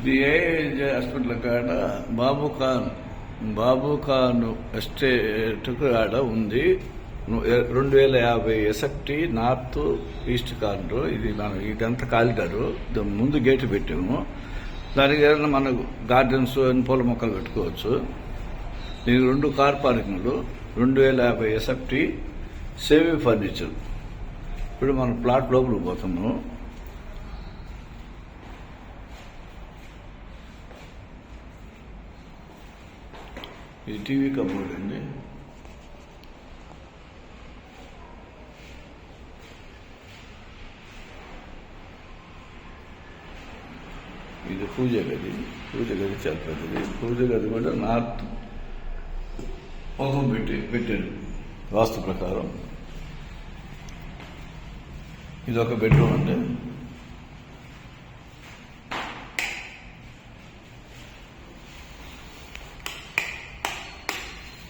ఇది AAG hospital కాడ బాబుఖాన్ ఎస్టేట్కు ఆడ ఉంది. 2050 ఎస్ఎఫ్టీ నార్త్ ఈస్ట్ కార్నర్. ఇది మనం ఇదంతా కారిడారు. ముందు గేటు పెట్టాము. దానికి ఏదైనా మనకు గార్డెన్స్ పూల మొక్కలు పెట్టుకోవచ్చు. దీనికి 2 కార్ పార్కింగ్లు, 2050 ఎస్ఎఫ్టీ, సేవీ ఫర్నిచర్. ఇప్పుడు మనం ప్లాట్ లోపలికి పోతున్నాము. ఇది టీవీ కబోర్డ్ అండి. ఇది పూజ గది చాలా పెద్దది. పూజ గది కూడా నార్త్ ముఖం పెట్టారు వాస్తు ప్రకారం. ఇది ఒక బెడ్రూమ్ అండి.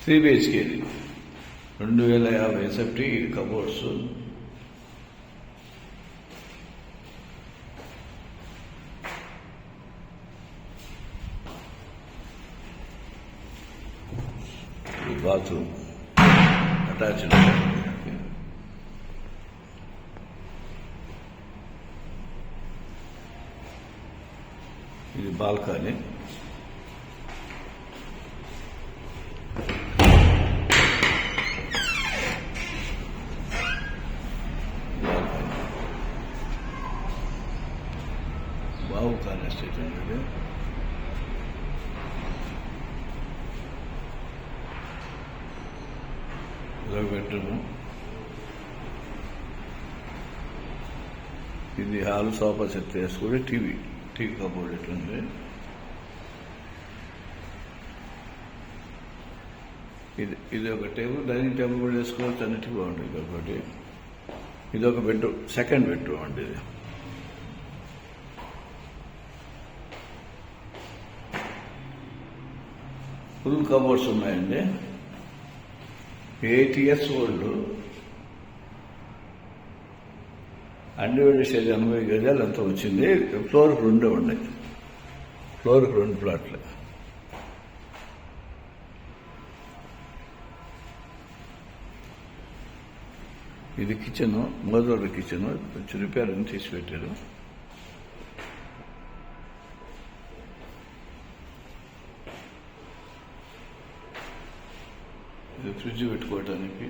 Three BHK. 2050 ఎస్ఎఫ్టీ. ఇది కబోర్డ్స్. Bathroom attached. ఇది బాల్కనీ. బాబుఖాన్ ఎస్టేట్ అండి. బెడ్రూమ్. ఇది హాల్, సోఫా సెట్ వేసుకుని టీవీ కబోర్డ్ ఎట్లుంది. ఇది ఒక టేబుల్, డైనింగ్ టేబుల్ కూడా వేసుకోవచ్చు. అన్నిటికీ బాగుంటుంది ఒకటి. ఇది ఒక బెడ్రూమ్, సెకండ్ బెడ్రూమ్ అండి. ఇది ఫుల్ కబోర్డ్స్ ఉన్నాయండి. 8 years ఓల్డ్. అన్డివైడెడ్ 80 గజాలు అంతా వచ్చింది. ఫ్లోర్కి 2 ఉన్నాయి. ఫ్లోర్కి 2 ప్లాట్లు. ఇది కిచెన్, మోదోళ్ళ కిచెన్. కొంచెం రిపేర్ అని తీసి పెట్టారు. ఇది ఫ్రిడ్జ్ పెట్టుకోవడానికి.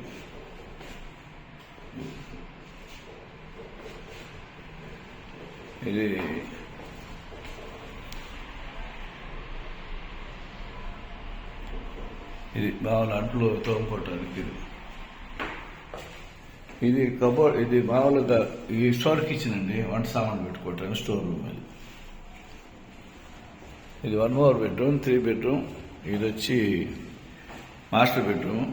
ఇది మామూలు అంట్లు తోముకోవటానికి. ఇది కబోర్డ్. ఇది మామూలుగా ఈ స్టోర్ కిచెన్ అండి. వంట సామాన్లు పెట్టుకోవటానికి స్టోర్ రూమ్. ఇది 1 more బెడ్రూమ్, 3 bedroom. ఇది వచ్చి మాస్టర్ బెడ్రూమ్.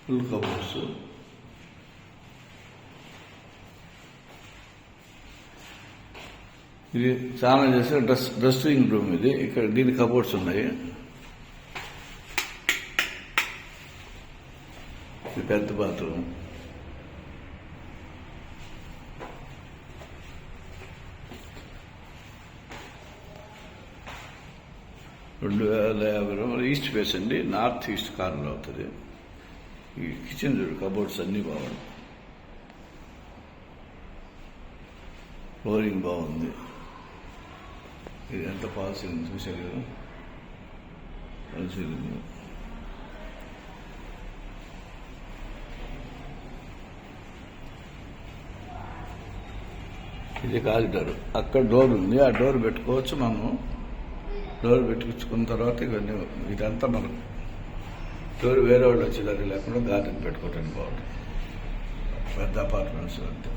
Full cupboards. ఇది స్నానం చేసే డ్రెస్సింగ్ రూమ్. ఇది ఇక్కడ దీని కబోర్డ్స్ ఉన్నాయి. ఇది పెద్ద బాత్రూమ్. $2050 ఈస్ట్ ఫేస్ అండి. నార్త్ ఈస్ట్ కార్నర్ అవుతుంది. ఈ కిచెన్ చూడు, కబోర్డ్స్ అన్నీ బాగుంది. ఫ్లోరింగ్ బాగుంది. ఇది ఎంత పాలసీలింగ్ చూశారు కదా. పాలసీలింగ్. ఇది కారిడార్. అక్కడ డోర్ ఉంది. ఆ డోర్ పెట్టుకోవచ్చు మనం. డోర్ పెట్టించుకున్న తర్వాత ఇవన్నీ ఇదంతా మనం డోర్ వేరే వాళ్ళు వచ్చేదాన్ని లేకుండా గార్డెన్ పెట్టుకోవటానికి బాగుంటుంది. పెద్ద అపార్ట్మెంట్స్ అంతే.